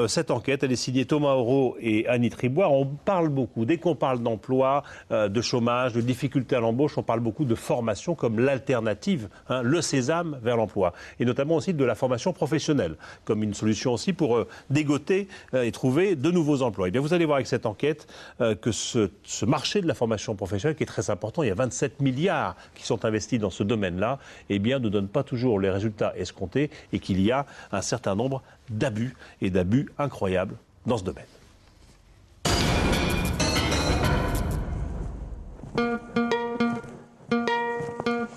Cette enquête, elle est signée Thomas Auro et Annie Triboire. On parle beaucoup, dès qu'on parle d'emploi, de chômage, de difficultés à l'embauche, on parle beaucoup de formation comme l'alternative, le sésame vers l'emploi. Et notamment aussi de la formation professionnelle, comme une solution aussi pour dégoter et trouver de nouveaux emplois. Et bien vous allez voir avec cette enquête que ce marché de la formation professionnelle, qui est très important, il y a 27 milliards qui sont investis dans ce domaine-là, eh bien ne donne pas toujours les résultats escomptés et qu'il y a un certain nombre d'abus et d'abus incroyables dans ce domaine.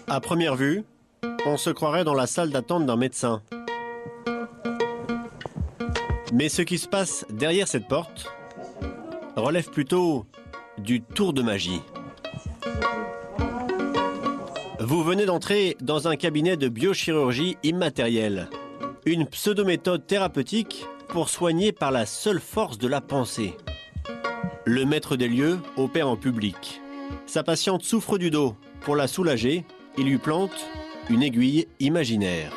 À première vue, on se croirait dans la salle d'attente d'un médecin. Mais ce qui se passe derrière cette porte relève plutôt du tour de magie. Vous venez d'entrer dans un cabinet de biochirurgie immatérielle. Une pseudo-méthode thérapeutique pour soigner par la seule force de la pensée. Le maître des lieux opère en public. Sa patiente souffre du dos. Pour la soulager, il lui plante une aiguille imaginaire.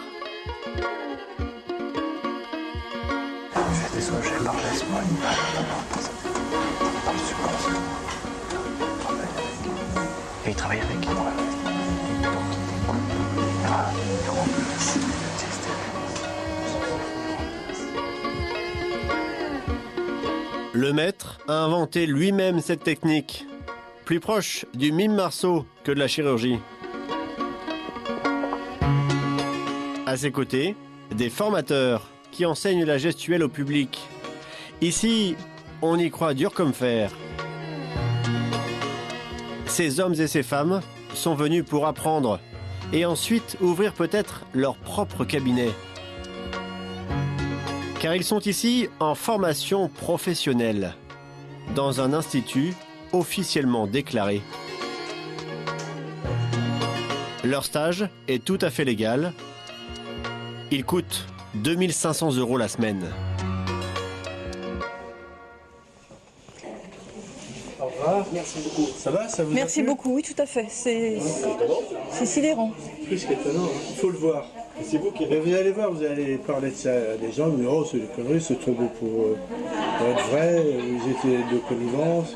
J'ai désolé par l'espoir. Et il travaille avec moi. Le maître a inventé lui-même cette technique, plus proche du mime Marceau que de la chirurgie. À ses côtés, des formateurs qui enseignent la gestuelle au public. Ici, on y croit dur comme fer. Ces hommes et ces femmes sont venus pour apprendre et ensuite ouvrir peut-être leur propre cabinet. Car ils sont ici en formation professionnelle, dans un institut officiellement déclaré. Leur stage est tout à fait légal. Il coûte 2 500 € la semaine. Au revoir. Merci beaucoup. Ça va, ça vous Merci beaucoup, oui, tout à fait. C'est sidérant. Plus qu'étonnant, il faut le voir. C'est vous qui... Vous allez voir, vous allez parler de ça à des gens, mais oh, c'est des conneries, c'est trop beau pour être vrai, vous étiez de connivence.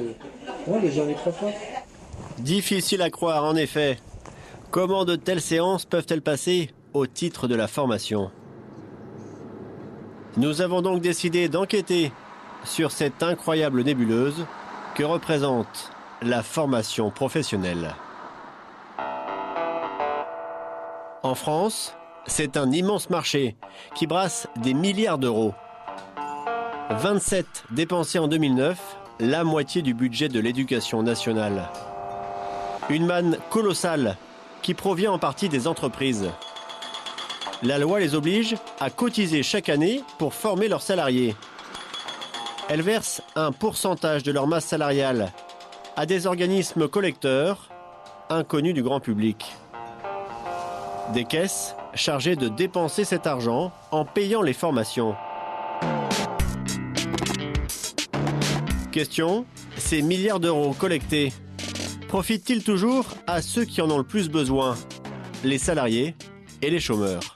Non, les gens n'y croient pas. Difficile à croire, en effet. Comment de telles séances peuvent-elles passer au titre de la formation? Nous avons donc décidé d'enquêter sur cette incroyable nébuleuse que représente la formation professionnelle. En France, c'est un immense marché qui brasse des milliards d'euros. 27 dépensés en 2009, la moitié du budget de l'éducation nationale. Une manne colossale qui provient en partie des entreprises. La loi les oblige à cotiser chaque année pour former leurs salariés. Elles versent un pourcentage de leur masse salariale à des organismes collecteurs inconnus du grand public. Des caisses chargées de dépenser cet argent en payant les formations. Question, ces milliards d'euros collectés profitent-ils toujours à ceux qui en ont le plus besoin, les salariés et les chômeurs?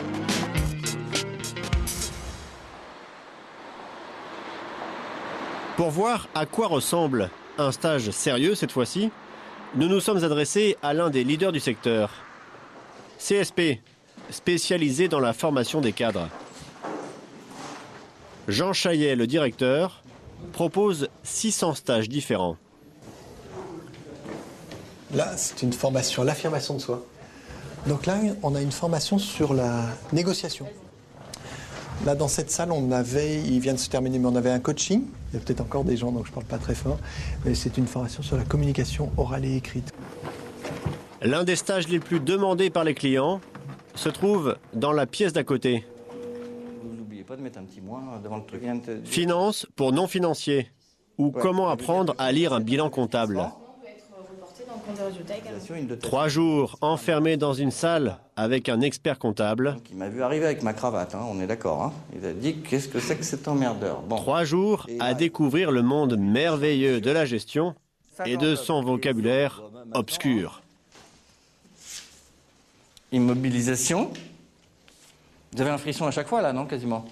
Pour voir à quoi ressemble un stage sérieux cette fois-ci, nous nous sommes adressés à l'un des leaders du secteur. CSP, spécialisé dans la formation des cadres. Jean Chaillet, le directeur, propose 600 stages différents. Là, c'est une formation, l'affirmation de soi. Donc là, on a une formation sur la négociation. Là, dans cette salle, il vient de se terminer, mais on avait un coaching. Il y a peut-être encore des gens, donc je ne parle pas très fort. Mais c'est une formation sur la communication orale et écrite. L'un des stages les plus demandés par les clients se trouve dans la pièce d'à côté. Vous n'oubliez pas de mettre un petit moins devant le truc. Finance pour non-financiers. Ou comment apprendre à lire un bilan comptable. 3 jours enfermés dans une salle avec un expert comptable. Il m'a vu arriver avec ma cravate, on est d'accord. Hein. Il a dit qu'est-ce que c'est que cet emmerdeur. Bon. 3 jours à découvrir le monde merveilleux de la gestion et de son vocabulaire obscur. Immobilisation. Vous avez un frisson à chaque fois là, non, quasiment?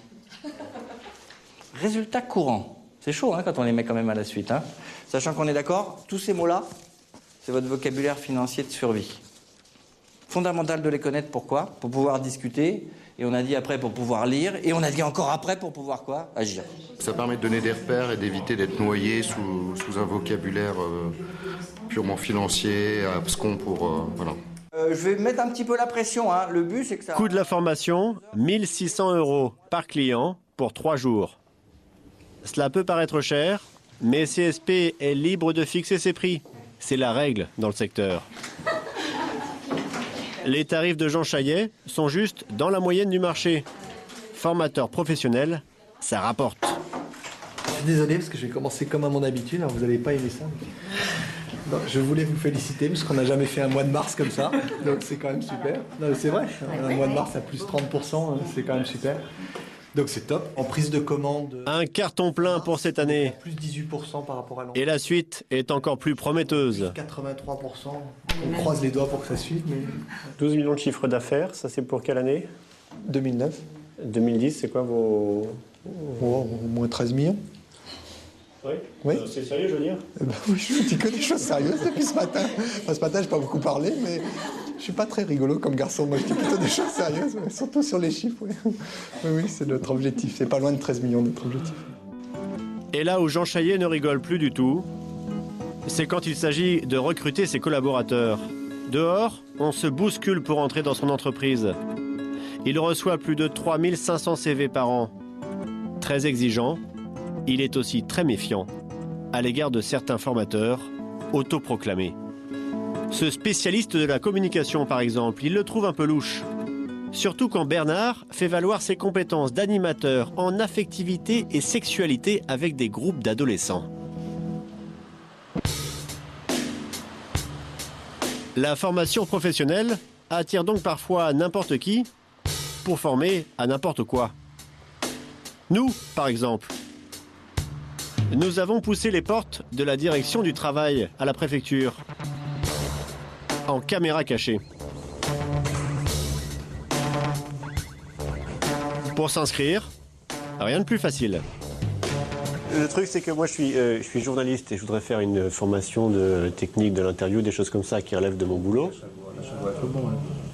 Résultat courant. C'est chaud quand on les met quand même à la suite. Sachant qu'on est d'accord, tous ces mots-là, c'est votre vocabulaire financier de survie. Fondamental de les connaître, pourquoi? Pour pouvoir discuter, et on a dit après pour pouvoir lire, et on a dit encore après pour pouvoir quoi? Agir. Ça permet de donner des repères et d'éviter d'être noyé sous un vocabulaire purement financier, abscon pour... voilà. Je vais mettre un petit peu la pression, le but c'est que ça... Coût de la formation, 1 600 € par client pour 3 jours. Cela peut paraître cher, mais CSP est libre de fixer ses prix. C'est la règle dans le secteur. Les tarifs de Jean Chaillet sont juste dans la moyenne du marché. Formateur professionnel, ça rapporte. Je suis désolé parce que je vais commencer comme à mon habitude, alors vous n'allez pas aimer ça. Non, je voulais vous féliciter parce qu'on n'a jamais fait un mois de mars comme ça, donc c'est quand même super. Non, c'est vrai, un mois de mars à plus 30%, c'est quand même super. Donc c'est top. En prise de commande... Un carton plein pour cette année. Plus 18% par rapport à l'an. Et la suite est encore plus prometteuse. 83%. On croise les doigts pour que ça suive. Mais... 12 millions de chiffre d'affaires, ça c'est pour quelle année? 2009. 2010, c'est quoi vos... Au moins 13 millions. Oui, oui. C'est sérieux, je veux dire? Oui, je dis que des choses sérieuses depuis ce matin. Enfin, ce matin, je n'ai pas beaucoup parlé, mais je suis pas très rigolo comme garçon. Moi, je dis plutôt des choses sérieuses, surtout sur les chiffres. Oui, oui, c'est notre objectif. C'est pas loin de 13 millions, notre objectif. Et là où Jean Chaillet ne rigole plus du tout, c'est quand il s'agit de recruter ses collaborateurs. Dehors, on se bouscule pour entrer dans son entreprise. Il reçoit plus de 3500 CV par an. Très exigeant, il est aussi très méfiant à l'égard de certains formateurs autoproclamés. Ce spécialiste de la communication, par exemple, il le trouve un peu louche. Surtout quand Bernard fait valoir ses compétences d'animateur en affectivité et sexualité avec des groupes d'adolescents. La formation professionnelle attire donc parfois n'importe qui pour former à n'importe quoi. Nous, par exemple, nous avons poussé les portes de la direction du travail à la préfecture en caméra cachée. Pour s'inscrire, rien de plus facile. Le truc, c'est que moi, je suis journaliste et je voudrais faire une formation de technique de l'interview, des choses comme ça qui relèvent de mon boulot.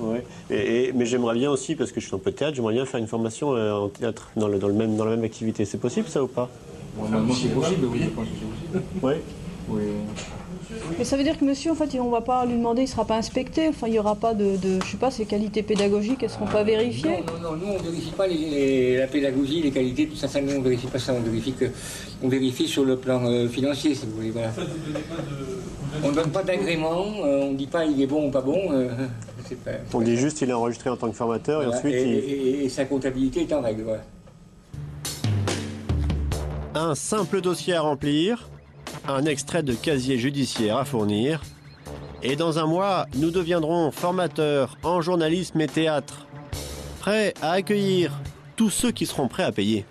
Ouais. Mais j'aimerais bien aussi, parce que je suis un peu théâtre, j'aimerais bien faire une formation en théâtre, dans la même activité. C'est possible, ça, ou pas? Normalement, c'est possible, oui, je pense que c'est possible. Oui. Oui. Mais ça veut dire que monsieur, en fait, on ne va pas lui demander, il ne sera pas inspecté. Enfin, il n'y aura pas je sais pas, ses qualités pédagogiques, elles ne seront pas vérifiées. Non, nous, on ne vérifie pas la pédagogie, les qualités, tout ça. Nous, on ne vérifie pas ça. On vérifie sur le plan financier, si vous voulez. Voilà. On ne donne pas d'agrément, on ne dit pas il est bon ou pas bon. On dit juste il est enregistré en tant que formateur, voilà, et ensuite et sa comptabilité est en règle. Voilà. Un simple dossier à remplir, un extrait de casier judiciaire à fournir, et dans un mois, nous deviendrons formateurs en journalisme et théâtre, prêts à accueillir tous ceux qui seront prêts à payer.